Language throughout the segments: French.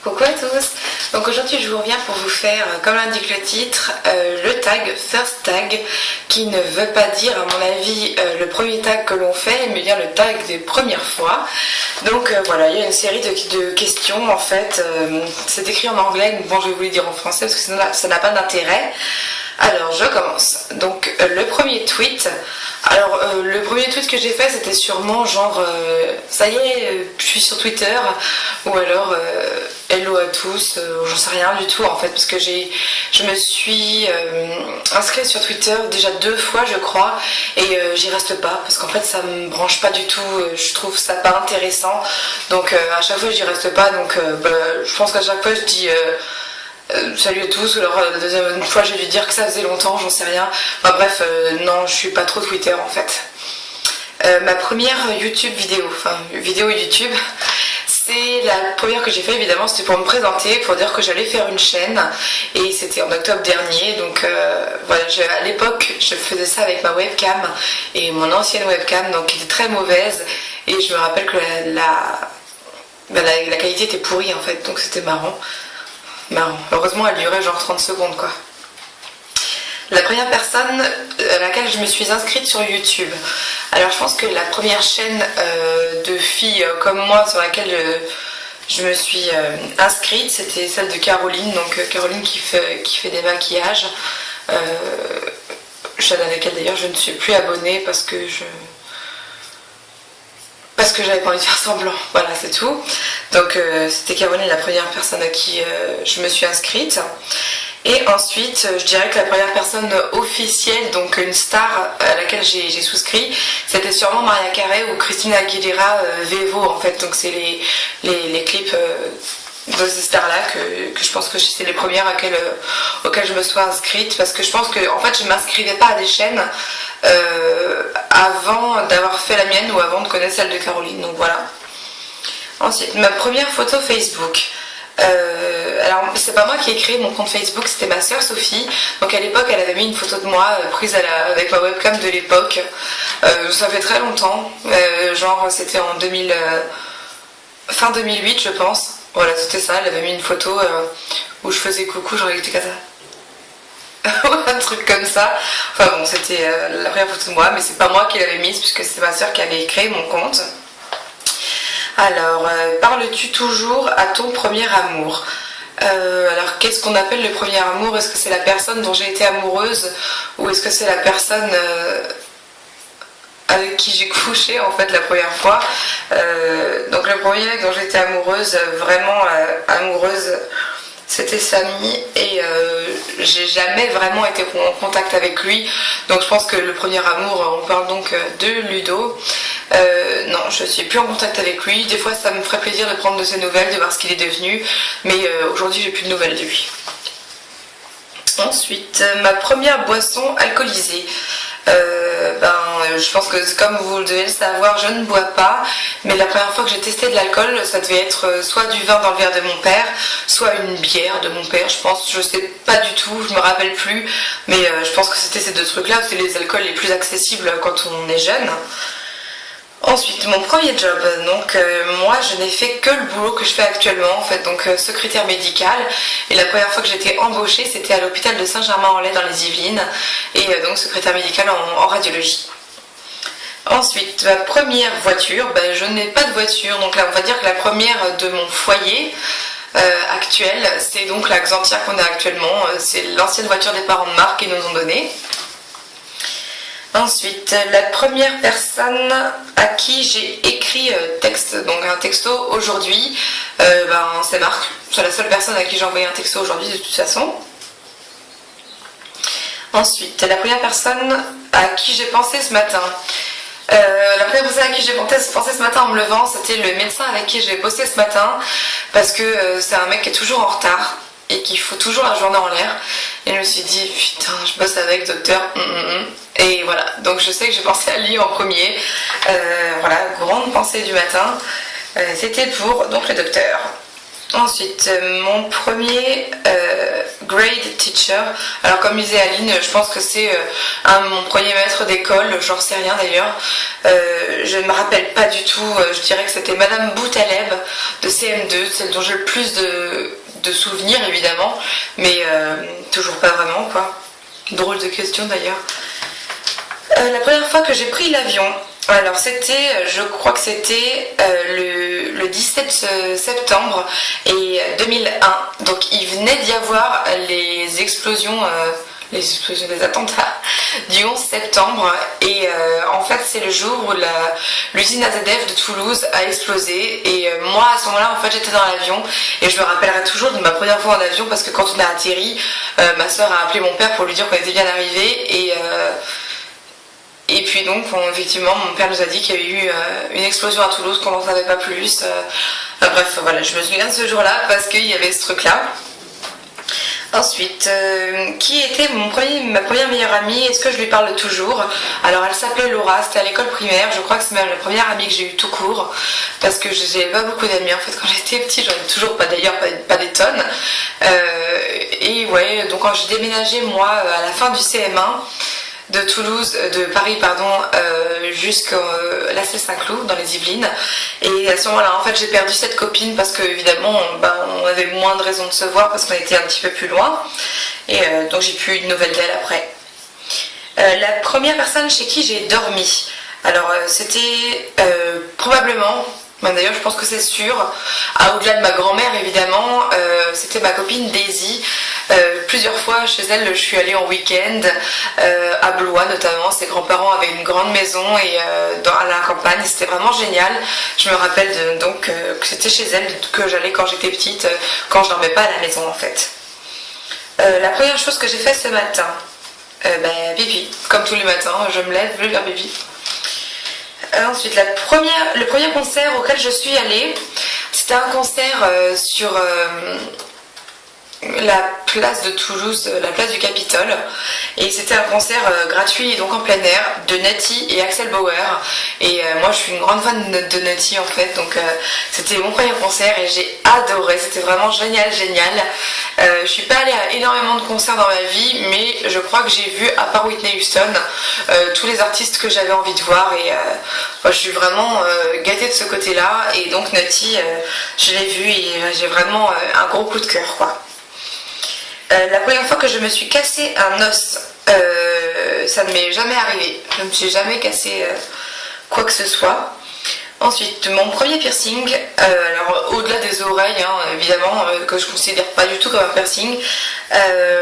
Coucou à tous. Donc aujourd'hui je vous reviens pour vous faire, comme l'indique le titre, le tag First Tag, qui ne veut pas dire à mon avis le premier tag que l'on fait, mais bien le tag des premières fois. Donc voilà, il y a une série de questions en fait, c'est écrit en anglais, donc bon je vais vous les dire en français parce que ça n'a pas d'intérêt. Alors je commence. Donc le premier tweet. Alors le premier tweet que j'ai fait c'était sûrement genre ça y est je suis sur Twitter, ou alors hello à tous, j'en sais rien du tout en fait, parce que je me suis inscrite sur Twitter déjà 2 fois je crois, et j'y reste pas parce qu'en fait ça me branche pas du tout, je trouve ça pas intéressant, donc à chaque fois j'y reste pas, donc je pense qu'à chaque fois je dis salut à tous, alors la deuxième fois j'ai dû dire que ça faisait longtemps, j'en sais rien. Enfin bref, non, je suis pas trop Twitter en fait. Ma première vidéo YouTube, c'est la première que j'ai fait évidemment, c'était pour me présenter, pour dire que j'allais faire une chaîne, et c'était en octobre dernier, donc voilà, à l'époque je faisais ça avec ma webcam, et mon ancienne webcam, donc qui était très mauvaise, et je me rappelle que la qualité était pourrie en fait, donc c'était marrant. Heureusement elle durait genre 30 secondes quoi. La première personne à laquelle je me suis inscrite sur YouTube. Alors je pense que la première chaîne de filles comme moi sur laquelle je me suis inscrite, c'était celle de Caroline. Donc Caroline qui fait des maquillages. Chaîne à laquelle d'ailleurs je ne suis plus abonnée parce que j'avais pas envie de faire semblant, voilà c'est tout. Donc c'était Caroline, la première personne à qui je me suis inscrite. Et ensuite je dirais que la première personne officielle, donc une star à laquelle j'ai souscrit, c'était sûrement Mariah Carey ou Christina Aguilera, Vevo en fait. Donc c'est les clips de ces stars là que je pense que c'est les premières auxquelles je me suis inscrite, parce que je pense que en fait je m'inscrivais pas à des chaînes avant d'avoir fait la mienne ou avant de connaître celle de Caroline, donc voilà. Ensuite, ma première photo Facebook. Alors c'est pas moi qui ai créé mon compte Facebook, c'était ma soeur Sophie. Donc à l'époque elle avait mis une photo de moi prise avec ma webcam de l'époque. Ça fait très longtemps, genre c'était en fin 2008 je pense. Voilà, c'était ça, elle avait mis une photo où je faisais coucou, genre j'étais comme ça. Un truc comme ça. Enfin bon, c'était la première photo de moi, mais c'est pas moi qui l'avais mise puisque c'est ma soeur qui avait créé mon compte. Alors, parles-tu toujours à ton premier amour? Alors, qu'est-ce qu'on appelle le premier amour? Est-ce que c'est la personne dont j'ai été amoureuse, ou est-ce que c'est la personne avec qui j'ai couché en fait la première fois? Donc le premier mec dont j'étais amoureuse, vraiment amoureuse, c'était Samy, et j'ai jamais vraiment été en contact avec lui, donc je pense que le premier amour, on parle donc de Ludo. Non, je suis plus en contact avec lui. Des fois ça me ferait plaisir de prendre de ses nouvelles, de voir ce qu'il est devenu, mais aujourd'hui j'ai plus de nouvelles de lui. Ensuite, ma première boisson alcoolisée. Je pense que comme vous devez le savoir, je ne bois pas, mais la première fois que j'ai testé de l'alcool, ça devait être soit du vin dans le verre de mon père, soit une bière de mon père, je pense, je sais pas du tout, je me rappelle plus, mais je pense que c'était ces 2 trucs là, c'est les alcools les plus accessibles quand on est jeune. Ensuite, mon premier job, donc moi je n'ai fait que le boulot que je fais actuellement en fait, donc secrétaire médicale, et la première fois que j'étais embauchée c'était à l'hôpital de Saint-Germain-en-Laye dans les Yvelines, et donc secrétaire médicale en radiologie. Ensuite, ma première voiture, je n'ai pas de voiture, donc là on va dire que la première de mon foyer actuel, c'est donc la Xantia qu'on a actuellement, c'est l'ancienne voiture des parents de Marc qu'ils nous ont donnée. Ensuite, la première personne à qui j'ai écrit donc un texto aujourd'hui, c'est Marc. C'est la seule personne à qui j'ai envoyé un texto aujourd'hui de toute façon. Ensuite, la première personne à qui j'ai pensé ce matin. La première personne à qui j'ai pensé ce matin en me levant, c'était le médecin avec qui j'ai bossé ce matin, parce que c'est un mec qui est toujours en retard et qu'il faut toujours la journée en l'air, et je me suis dit putain je bosse avec docteur et voilà, donc je sais que j'ai pensé à lui en premier. Voilà, grande pensée du matin, c'était pour donc le docteur. Ensuite, mon premier grade teacher. Alors comme disait Aline, je pense que c'est mon premier maître d'école, j'en sais rien d'ailleurs. Je ne me rappelle pas du tout, je dirais que c'était Madame Boutaleb de CM2, celle dont j'ai le plus de souvenirs évidemment, mais toujours pas vraiment quoi. Drôle de question d'ailleurs. La première fois que j'ai pris l'avion, alors c'était, je crois que c'était le 17 septembre et 2001. Donc il venait d'y avoir les explosions des attentats du 11 septembre. Et en fait c'est le jour où l'usine AZF de Toulouse a explosé. Et moi à ce moment-là en fait j'étais dans l'avion et je me rappellerai toujours de ma première fois en avion parce que quand on a atterri, ma soeur a appelé mon père pour lui dire qu'on était bien arrivé et puis donc, effectivement, mon père nous a dit qu'il y avait eu une explosion à Toulouse, qu'on n'en savait pas plus. Bref, voilà, je me souviens de ce jour-là parce qu'il y avait ce truc-là. Ensuite, qui était ma première meilleure amie? Est-ce que je lui parle toujours? Alors, elle s'appelait Laura, c'était à l'école primaire. Je crois que c'est même la première amie que j'ai eue tout court. Parce que j'avais pas beaucoup d'amis en fait quand j'étais petite, j'en ai toujours pas d'ailleurs, pas des tonnes. Et ouais, donc quand j'ai déménagé moi à la fin du CM1, de Paris pardon, jusqu'à la Saint-Cloud dans les Yvelines, et à ce moment là en fait j'ai perdu cette copine parce que évidemment on avait moins de raisons de se voir parce qu'on était un petit peu plus loin et donc j'ai plus eu de nouvelles d'elle après. La première personne chez qui j'ai dormi, alors c'était probablement, d'ailleurs je pense que c'est sûr, au-delà de ma grand-mère évidemment, c'était ma copine Daisy. Plusieurs fois chez elle je suis allée en week-end, à Blois notamment. Ses grands-parents avaient une grande maison et à la campagne, c'était vraiment génial. Je me rappelle donc que c'était chez elle que j'allais quand j'étais petite, quand je dormais pas à la maison en fait. La première chose que j'ai fait ce matin, pipi, comme tous les matins, je me lève, je vais faire pipi. Ensuite, le premier concert auquel je suis allée, c'était un concert sur la place de Toulouse, la place du Capitole, et c'était un concert gratuit et donc en plein air de Nati et Axel Bauer, et moi je suis une grande fan de Nati en fait, donc c'était mon premier concert et j'ai adoré, c'était vraiment génial. Je suis pas allée à énormément de concerts dans ma vie, mais je crois que j'ai vu, à part Whitney Houston, tous les artistes que j'avais envie de voir, et je suis vraiment gâtée de ce côté là, et donc Nati je l'ai vue et j'ai vraiment un gros coup de cœur quoi. La première fois que je me suis cassé un os, ça ne m'est jamais arrivé. Je ne me suis jamais cassé quoi que ce soit. Ensuite, mon premier piercing, alors au-delà des oreilles, évidemment, que je ne considère pas du tout comme un piercing,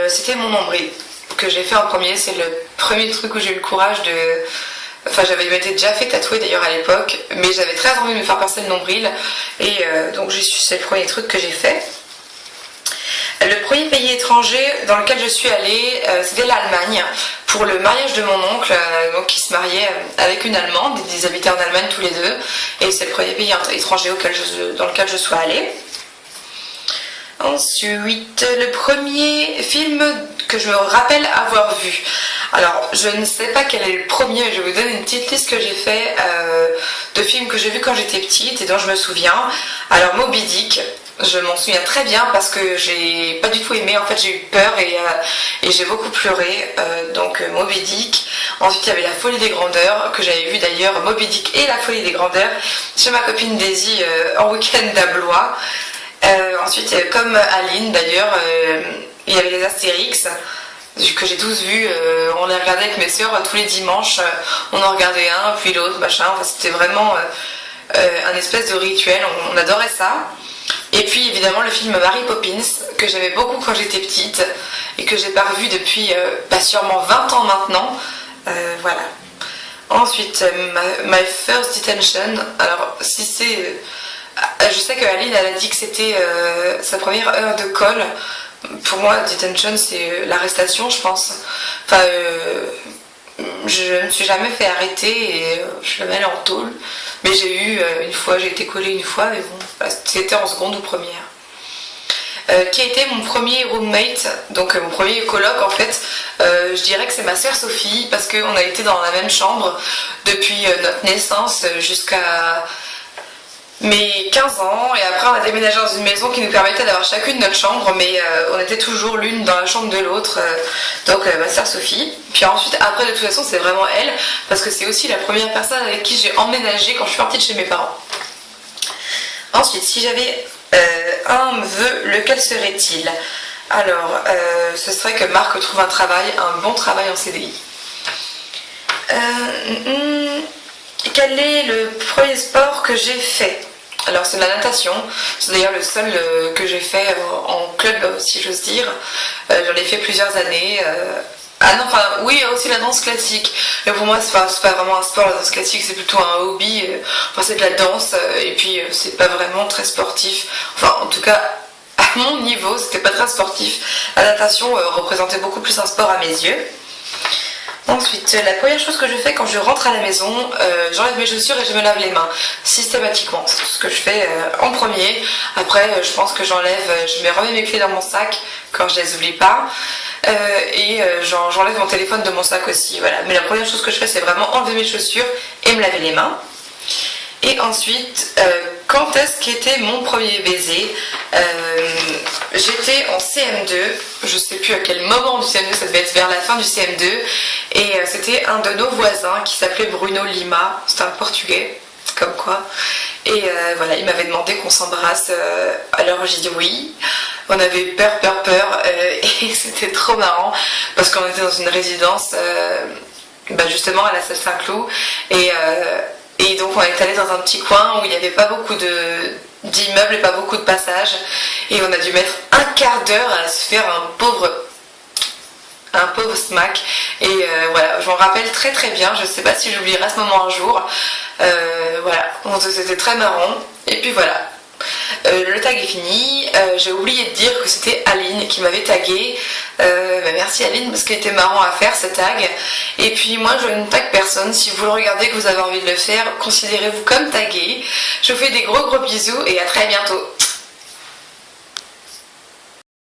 c'était mon nombril que j'ai fait en premier. C'est le premier truc où j'ai eu le courage de... Enfin, j'avais m'étais déjà fait tatouer d'ailleurs à l'époque, mais j'avais très envie de me faire percer le nombril, et donc c'est le premier truc que j'ai fait. Le premier pays étranger dans lequel je suis allée, c'était l'Allemagne, pour le mariage de mon oncle, donc qui se mariait avec une Allemande. Ils habitaient en Allemagne tous les deux, et c'est le premier pays étranger dans lequel je sois allée. Ensuite, le premier film que je me rappelle avoir vu. Alors, je ne sais pas quel est le premier, je vais vous donner une petite liste que j'ai fait de films que j'ai vus quand j'étais petite et dont je me souviens. Alors, Moby Dick. Je m'en souviens très bien parce que j'ai pas du tout aimé, en fait j'ai eu peur et j'ai beaucoup pleuré, donc Moby Dick. Ensuite il y avait La Folie des Grandeurs, que j'avais vu d'ailleurs, Moby Dick et La Folie des Grandeurs, chez ma copine Daisy en week-end à Blois. Ensuite comme Aline d'ailleurs, il y avait les Astérix, que j'ai tous vus, on les regardait avec mes soeurs tous les dimanches, on en regardait un puis l'autre, machin, enfin, c'était vraiment un espèce de rituel, on adorait ça. Et puis évidemment le film Mary Poppins, que j'aimais beaucoup quand j'étais petite et que j'ai pas revu depuis sûrement 20 ans maintenant. Voilà. Ensuite, My First Detention. Alors si c'est... je sais que Aline elle a dit que c'était sa première heure de colle. Pour moi, detention c'est l'arrestation je pense. Enfin, je ne me suis jamais fait arrêter et je suis jamais allée en tôle. Mais j'ai eu j'ai été collée une fois, mais bon, c'était en seconde ou première. Qui a été mon premier roommate, donc mon premier coloc en fait, je dirais que c'est ma sœur Sophie, parce qu'on a été dans la même chambre depuis notre naissance mes 15 ans, et après on a déménagé dans une maison qui nous permettait d'avoir chacune notre chambre, mais on était toujours l'une dans la chambre de l'autre, donc ma sœur Sophie. Puis ensuite, après de toute façon, c'est vraiment elle, parce que c'est aussi la première personne avec qui j'ai emménagé quand je suis partie de chez mes parents. Ensuite, si j'avais un vœu, lequel serait-il? Alors, ce serait que Marc trouve un travail, un bon travail en CDI. Quel est le premier sport que j'ai fait? Alors c'est de la natation, c'est d'ailleurs le seul que j'ai fait en club, si j'ose dire. J'en ai fait plusieurs années. Ah non, enfin oui, il y a aussi la danse classique. Mais pour moi, c'est pas vraiment un sport, la danse classique, c'est plutôt un hobby. Enfin, c'est de la danse, et puis c'est pas vraiment très sportif. Enfin, en tout cas, à mon niveau, c'était pas très sportif. La natation représentait beaucoup plus un sport à mes yeux. Ensuite, la première chose que je fais quand je rentre à la maison, j'enlève mes chaussures et je me lave les mains, systématiquement. C'est tout ce que je fais en premier. Après, je pense que je remets mes clés dans mon sac quand je les oublie pas. J'enlève mon téléphone de mon sac aussi, voilà. Mais la première chose que je fais, c'est vraiment enlever mes chaussures et me laver les mains. Et ensuite, quand est-ce qu'était mon premier baiser? J'étais en CM2, je sais plus à quel moment du CM2, ça devait être vers la fin du CM2, et c'était un de nos voisins qui s'appelait Bruno Lima, c'était un Portugais, comme quoi, et voilà, il m'avait demandé qu'on s'embrasse, alors j'ai dit oui. On avait peur, et c'était trop marrant, parce qu'on était dans une résidence, justement à la Salle Saint-Cloud, et donc on est allé dans un petit coin où il n'y avait pas beaucoup d'immeubles et pas beaucoup de passages, et on a dû mettre un quart d'heure à se faire un pauvre smack, et voilà, je m'en rappelle très très bien, je sais pas si j'oublierai ce moment un jour. Voilà, c'était très marrant, et puis voilà. Le tag est fini, j'ai oublié de dire que c'était Aline qui m'avait tagué. Merci Aline, parce qu'il était marrant à faire ce tag. Et puis moi je ne tag personne, si vous le regardez que vous avez envie de le faire, considérez-vous comme tagué. Je vous fais des gros bisous et à très bientôt.